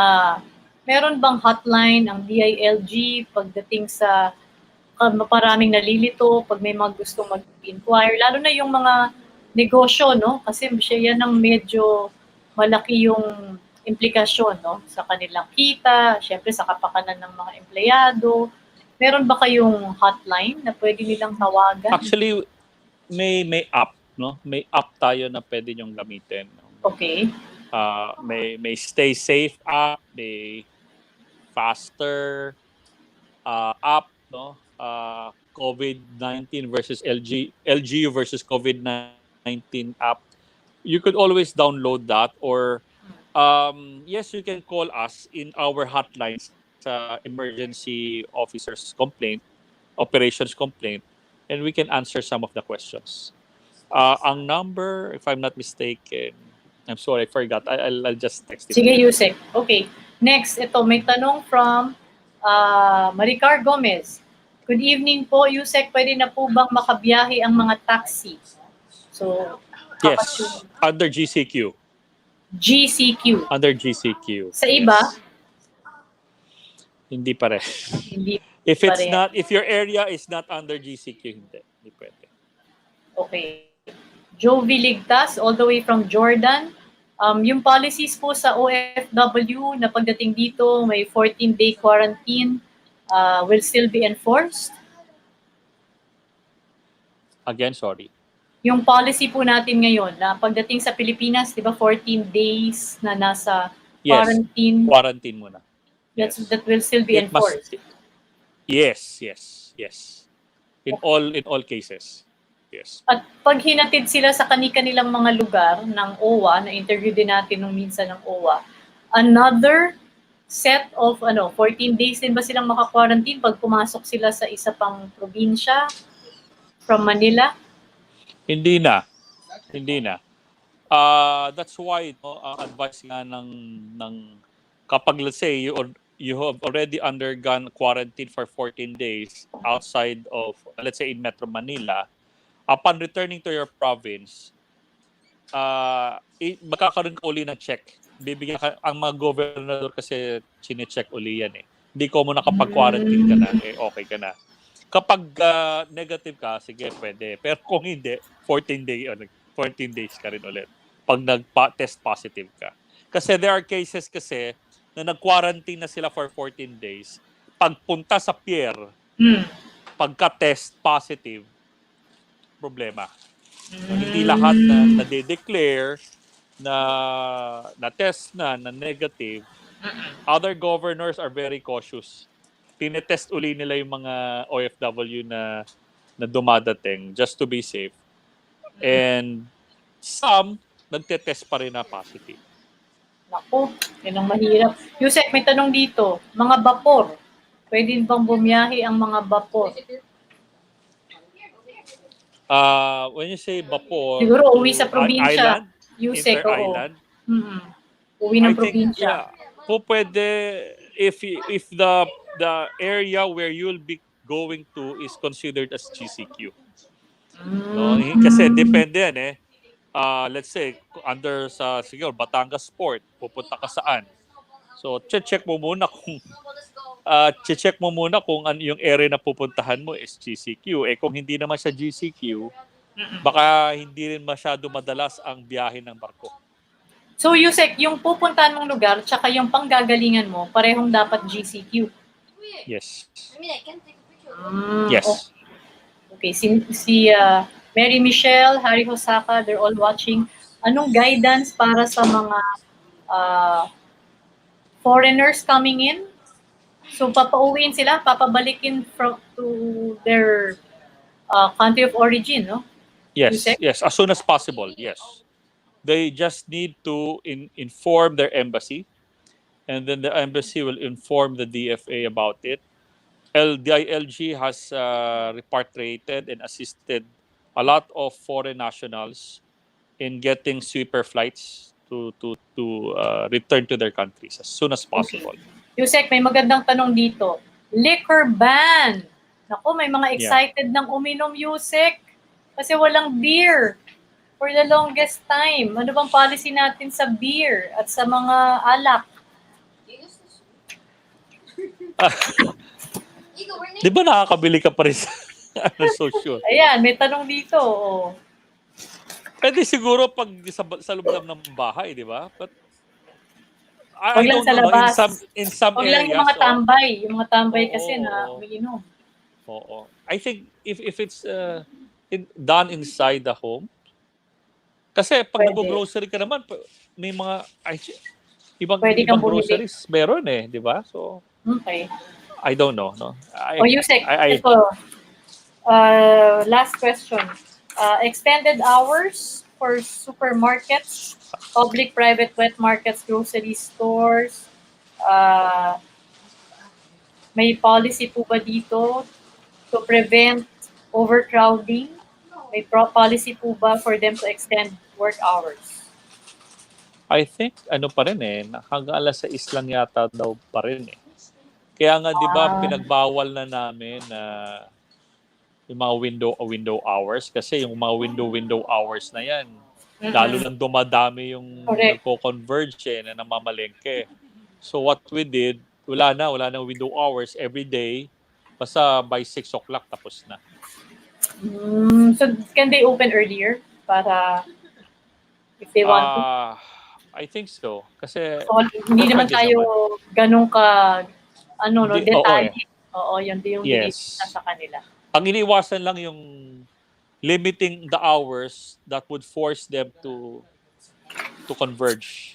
S1: hotline ang DILG pagdating sa maraming nalilito, pag may mga gustong mag-inquire, lalo na yung mga negosyo, no? Kasi siya yan ang medyo malaki yung implikasyon, no? Sa kanilang kita, syempre sa kapakanan ng mga empleyado. Meron ba kayong hotline na pwede nilang tawagan?
S2: Actually, may app, no? May app tayo na pwede nyong gamitin.
S1: Okay.
S2: May Stay Safe app, may Faster app, no? COVID-19 versus LGU versus COVID-19 app. You could always download that, or yes, you can call us in our hotlines sa emergency officers complaint, operations complaint, and we can answer some of the questions. Ang number, if I'm not mistaken, I'm sorry, I forgot. I'll just text it.
S1: Sige, Usec. Okay. Next, ito, may tanong from Maricar Gomez. Good evening po, Usec. Pwede na po bang makabiyahe ang mga taxi? So,
S2: yes, under GCQ.
S1: GCQ.
S2: Under GCQ.
S1: Sa iba?
S2: Yes. Hindi pa rin.
S1: Hindi
S2: If your area is not under GCQ, hindi pwede.
S1: Okay. Jovi Ligtas, all the way from Jordan. Yung policies po sa OFW na pagdating dito, may 14-day quarantine, will still be enforced?
S2: Again, sorry.
S1: Yung policy po natin ngayon na pagdating sa Pilipinas, di ba 14 days na nasa quarantine?
S2: Quarantine muna.
S1: That will still be enforced.
S2: Yes. In all cases. Yes.
S1: At pag hinatid sila sa kani-kanilang mga lugar ng OWA, na-interview din natin nung minsan ng OWA, another set of 14 days din ba silang maka-quarantine pag pumasok sila sa isa pang probinsya from Manila?
S2: Hindi na. That's why advice nga ng kapag let's say you have already undergone quarantine for 14 days outside of, let's say, in Metro Manila, upon returning to your province, magkakaroon ka uli ng check. Bibigyan ka, ang mga governor kasi chine-check uli yan eh. Hindi ko mo nakapag-quarantine ka na, okay ka na. Kapag negative ka, sige, pwede. Pero kung hindi, 14 days ka rin ulit. Pag nag-test positive ka. Kasi there are cases kasi na nag-quarantine na sila for 14 days. Pagpunta sa pier, pagka-test positive, problema. So, hindi lahat na de-declare na test na negative. Other governors are very cautious. Tinetest uli nila yung mga OFW na na dumadating just to be safe. And some, nagte-test pa rin na positive.
S1: Naku, yun ang mahirap. Usec, may tanong dito. Mga bapor. Pwede bang bumiyahe ang mga bapor?
S2: When you say vapor,
S1: Siguro uwi sa probinsya.
S2: island,
S1: Usec, oo.
S2: inter-island,
S1: Uwi ng probinsya.
S2: po pwede if the area where you'll be going to is considered as GCQ. No, kasi depende yan eh. Let's say under sa siguro Batangas Port, pupunta ka saan? So check mo muna kung yung area na pupuntahan mo is GCQ. Eh kung hindi naman siya GCQ, baka hindi rin masyado madalas ang biyahe ng barko.
S1: So, Usec, yung pupuntahan mong lugar tsaka yung panggagalingan mo, parehong dapat GCQ.
S2: Yes.
S1: Yes. Okay. Si Mary Michelle, Harry Hosaka, they're all watching. Anong guidance para sa mga foreigners coming in? So, papauwiin sila, papabalikin to their country of origin, no?
S2: Yes,
S1: Usec?
S2: yes, as soon as possible, yes. They just need to inform their embassy, and then the embassy will inform the DFA about it. DILG has repatriated and assisted a lot of foreign nationals in getting sweeper flights to return to their countries as soon as possible.
S1: Okay. Usec, may magandang tanong dito. Liquor ban. Naku, may mga excited ng uminom, Usec. Kasi walang beer for the longest time. Ano bang policy natin sa beer at sa mga alak?
S2: Di ba nakakabili ka pa rin sa social?
S1: Ayan, may tanong dito. Oh.
S2: Pwede siguro pag sa loob ng bahay, di ba? But
S1: Huwag lang sa labas.
S2: In some
S1: Huwag
S2: areas,
S1: lang yung mga tambay. Yung mga tambay kasi na umiinom.
S2: Oo. I think if it's done inside the home, kasi pag nag-grocery ka naman, may mga ibang groceries meron eh, di ba? So,
S1: okay.
S2: I don't know, no?
S1: Usec, ito. Last question. Extended hours for supermarkets, public, private, wet markets, grocery stores. May policy po ba dito to prevent overcrowding? May policy po ba for them to extend work hours?
S2: I think pa rin eh, hanggang alas 6 lang yata daw pa rin eh. Kaya nga 'di ba pinagbawal na namin yung mga window hours kasi yung mga window hours na yan lalo nang dumadami yung nagko-converge na namamalengke. So what we did, wala na window hours every day basta by 6 o'clock tapos na.
S1: So can they open earlier para if they want to?
S2: I think so. Kasi
S1: hindi naman tayo ganun ka detalye. Oo, yun yung
S2: yes.
S1: sa kanila.
S2: Ang iniwasan lang yung limiting the hours that would force them to converge.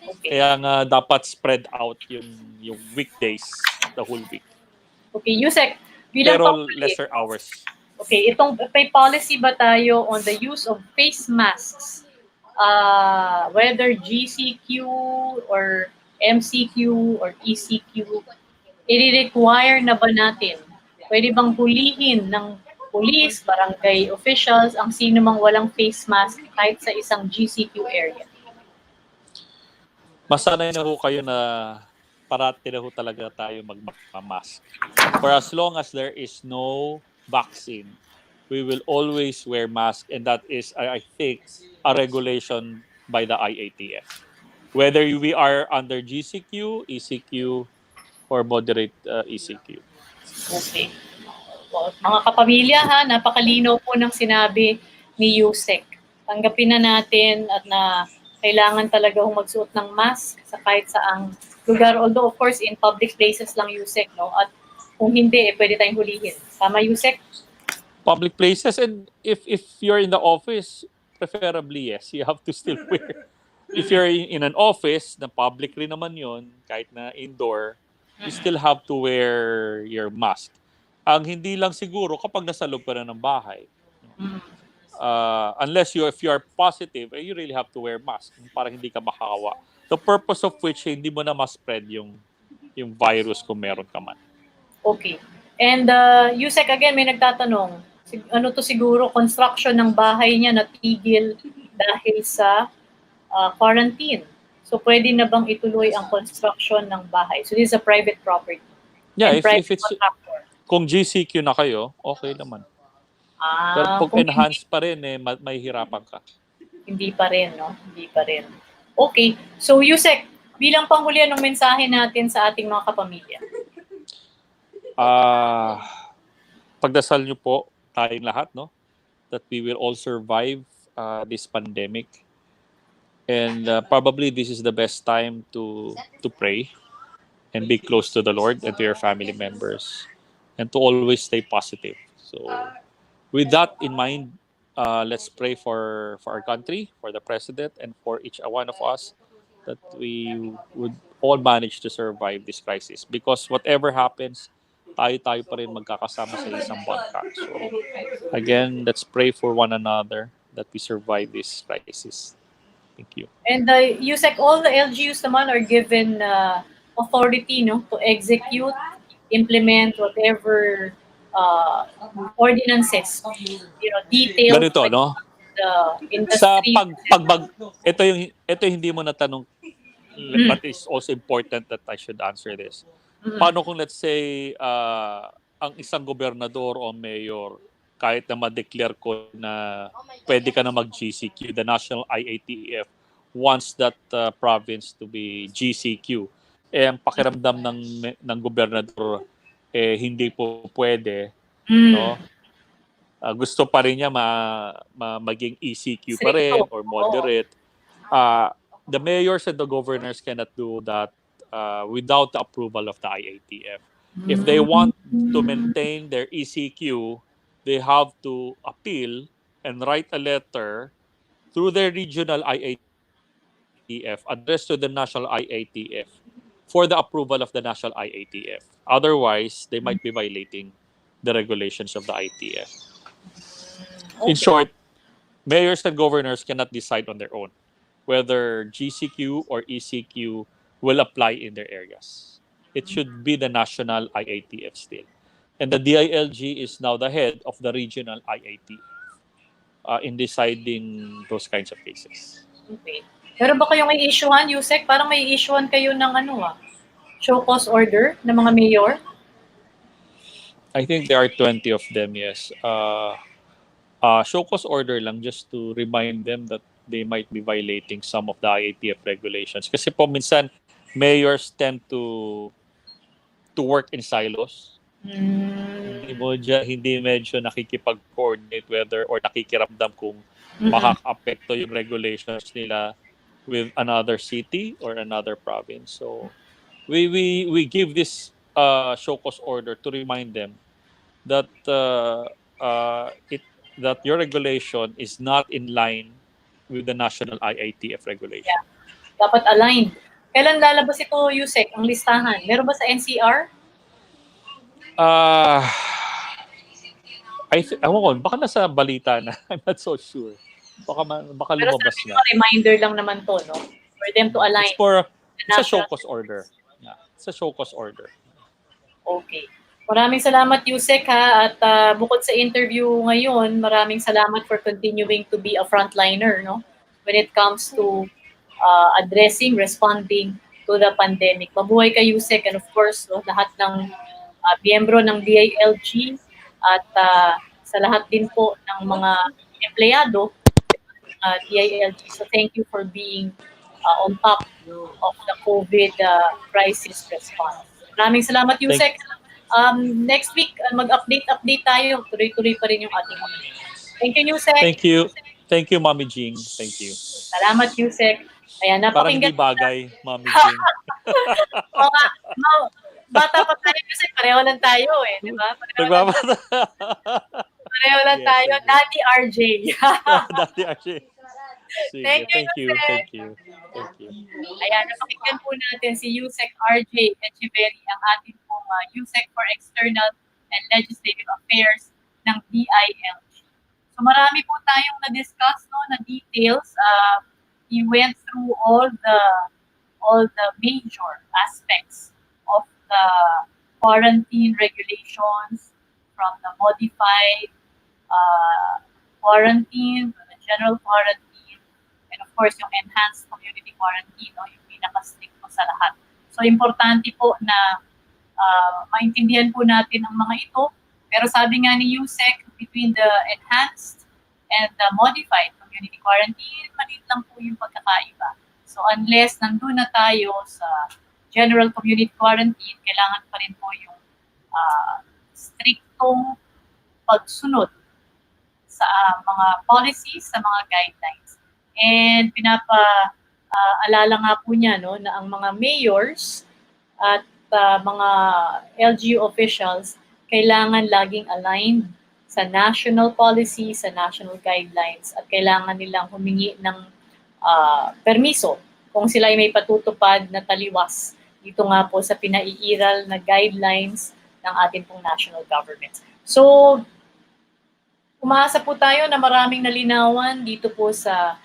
S2: Okay. Kaya nga dapat spread out yung weekdays, the whole week.
S1: Okay, Usec, bilang
S2: pero lesser hours.
S1: Okay, may policy ba tayo on the use of face masks? Whether GCQ or MECQ or ECQ, i-require na ba natin? Pwede bang hulihin ng police, barangay officials, ang sino mang walang face mask kahit sa isang GCQ area?
S2: Masanay na ho kayo na parati na ho talaga tayo mag-mask. For as long as there is no vaccine, we will always wear mask, and that is, I think, a regulation by the IATF. Whether we are under GCQ, ECQ, or moderate ECQ.
S1: Okay. Mga kapamilya ha, napakalinaw po ng sinabi ni Usec. Tanggapin na natin at na kailangan talaga magsuot ng mask sa kahit saang lugar. Although of course in public places lang Usec, no? At kung hindi, pwede tayong hulihin. Tama Usec?
S2: Public places, and if you're in the office, preferably yes, you have to still wear. If you're in an office, na public rin naman yon, kahit na indoor, you still have to wear your mask. Ang hindi lang siguro kapag nasa loob ka na ng bahay.
S1: Mm.
S2: Unless if you are positive, you really have to wear mask para hindi ka makakawa. The purpose of which hindi mo na ma-spread yung virus kung meron ka man.
S1: Okay. And Usec, again, may nagtatanong, ano to siguro, construction ng bahay niya natigil dahil sa quarantine. So pwede na bang ituloy ang construction ng bahay? So this is a private property.
S2: Yeah,
S1: And
S2: if
S1: private
S2: it's
S1: contractor.
S2: kung GCQ na kayo, okay naman. Pero pag
S1: Kung
S2: enhanced pa rin, may hirapan ka.
S1: hindi pa rin, no? Hindi pa rin. Okay. So Usec, bilang panghuli, anong mensahe natin sa ating mga kapamilya?
S2: Pagdasal nyo po tayong lahat, no? That we will all survive this pandemic. And probably this is the best time to pray and be close to the Lord and to your family members, and to always stay positive. So with that in mind, let's pray for our country, for the president, and for each one of us, that we would all manage to survive this crisis. Because whatever happens, tayo pa rin magkakasama sa isang bansa. So again, let's pray for one another that we survive this crisis. Thank you.
S1: And Usec, all the LGUs naman are given authority, no, to execute, implement whatever ordinances, detailed
S2: Ganito, no?
S1: the
S2: Sa
S1: industry.
S2: ito yung hindi mo natanong, but it's also important that I should answer this. Paano kung let's say ang isang gobernador o mayor, kahit na ma-declare ko na pwede ka na mag-GCQ, the National IATF wants that province to be GCQ. Ang pakiramdam ng gobernador hindi po pwede, no? Gusto pa rin niya maging ECQ pa rin or moderate. The mayors and the governors cannot do that without the approval of the IATF. If they want to maintain their ECQ, they have to appeal and write a letter through their regional IATF, addressed to the national IATF for the approval of the national IATF. Otherwise, they might be violating the regulations of the IATF. In short, mayors and governors cannot decide on their own whether GCQ or ECQ will apply in their areas. It should be the national IATF still. And the DILG is now the head of the regional IATF in deciding those kinds of cases.
S1: Okay. Pero ba kayong may issuehan, Usec? Parang may issuehan kayo ng show cause order ng mga mayor?
S2: I think there are 20 of them, yes. Show cause order lang just to remind them that they might be violating some of the IATF regulations. Kasi po minsan, mayors tend to work in silos. Hindi medyo nakikipag-coordinate whether or nakikiramdam kung makaka-apekto yung regulations nila with another city or another province. So we give this show cause order to remind them that that your regulation is not in line with the national IATF regulation.
S1: Yeah. Dapat aligned. Kailan lalabas ito, Usec, ang listahan? Meron ba sa NCR?
S2: Ewan ko, baka nasa balita na. I'm not so sure. Baka lumabas na.
S1: Pero reminder lang naman to, no? For them to align.
S2: It's a show cause order. Yeah, it's a show cause order.
S1: Okay. Maraming salamat, Usec, ha? At bukod sa interview ngayon, maraming salamat for continuing to be a frontliner, no? When it comes to addressing, responding to the pandemic. Mabuhay ka, Usec, and of course, no, lahat ng miyembro ng DILG at sa lahat din po ng mga empleyado DILG. So thank you for being on top of the COVID crisis response. Maraming salamat, Usec. Next week, mag-update tayo. Tuloy-tuloy pa rin yung ating update. Thank you, Usec.
S2: Thank you. Thank you, Mami Jing. Thank you.
S1: Salamat, Usec. Ayan,
S2: parang hindi bagay, Mami Jing.
S1: Bata pa tayo, Usec. Pareho lang tayo eh. Di ba? Pareho lang tayo. Daddy RJ.
S2: Daddy RJ. Sige, thank you.
S1: Ayan, napakinggan po natin si Usec RJ Echiverri, ang ating pong Usec for External and Legislative Affairs ng DILG. So marami po tayong na-discuss, no, na details. He went through all the major aspects of the quarantine regulations, from the modified quarantine to the general quarantine, and of course yung enhanced community quarantine, no, yung pinaka-strict po sa lahat. So importante po na maintindihan po natin ang mga ito. Pero sabi nga ni Usec, between the enhanced and the modified community quarantine, maliit lang po yung pagkakaiba. So unless nandun na tayo sa general community quarantine, kailangan pa rin po yung striktong pagsunod sa mga policies, sa mga guidelines. And pinapaalala nga po niya, no, na ang mga mayors at mga LGU officials kailangan laging aligned sa national policy, sa national guidelines, at kailangan nilang humingi ng permiso kung sila ay may patutupad na taliwas dito nga po sa pinaiiral na guidelines ng ating pong national government. So, umaasa po tayo na maraming nalinawan dito po sa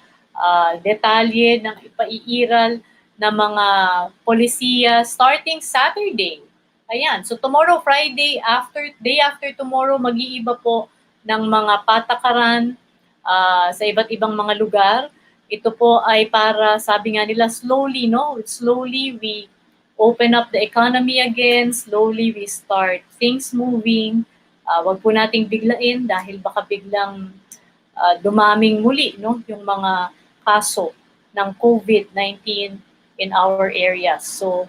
S1: detalye ng ipaiiral na mga polisiya starting Saturday. Ayan, so tomorrow Friday, day after tomorrow, mag-iiba po ng mga patakaran sa iba't ibang mga lugar. Ito po ay para, sabi nga nila, slowly, no? Slowly we open up the economy again, slowly we start things moving. Wag po nating biglain dahil baka biglang dumaming muli, no, yung mga kaso ng COVID-19 in our areas. So,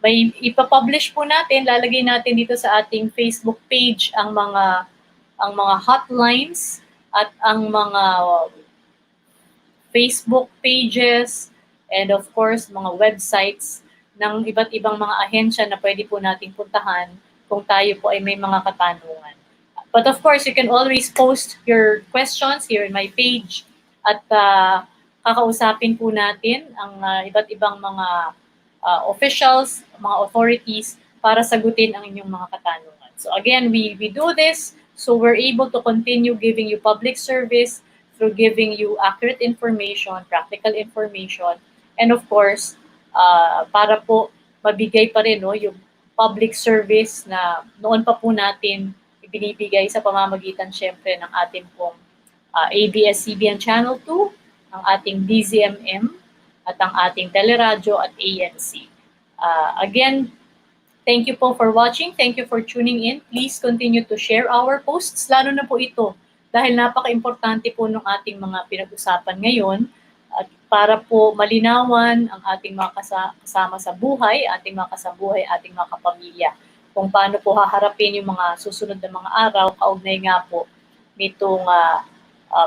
S1: may ipapublish po natin, lalagay natin dito sa ating Facebook page ang mga hotlines at ang mga Facebook pages and of course mga websites ng iba't ibang mga ahensya na pwede po nating puntahan kung tayo po ay may mga katanungan. But of course, you can always post your questions here in my page at kakausapin po natin ang iba't ibang mga officials, mga authorities para sagutin ang inyong mga katanungan. So again, we do this so we're able to continue giving you public service through giving you accurate information, practical information, and of course, para po mabigay pa rin, no, yung public service na noon pa po natin ibinibigay sa pamamagitan syempre ng ating pong ABS-CBN Channel 2, ang ating DZMM, at ang ating teleradyo at ANC. Again, thank you po for watching. Thank you for tuning in. Please continue to share our posts, lalo na po ito, dahil napaka-importante po ng ating mga pinag-usapan ngayon at para po malinawan ang ating mga kasama sa buhay, ating mga kasambuhay, ating mga kapamilya, kung paano po haharapin yung mga susunod na mga araw, kaugnay nga po nitong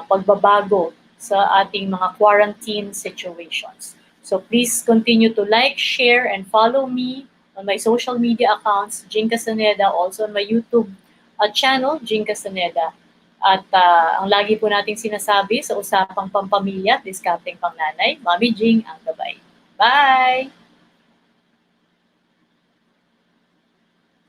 S1: pagbabago sa ating mga quarantine situations. So please continue to like, share, and follow me on my social media accounts, Jing Castaneda, also on my YouTube channel, Jing Castaneda. At ang lagi po nating sinasabi sa usapang pampamilya, diskateng pangnanay, Mami Jing ang gabay. Bye!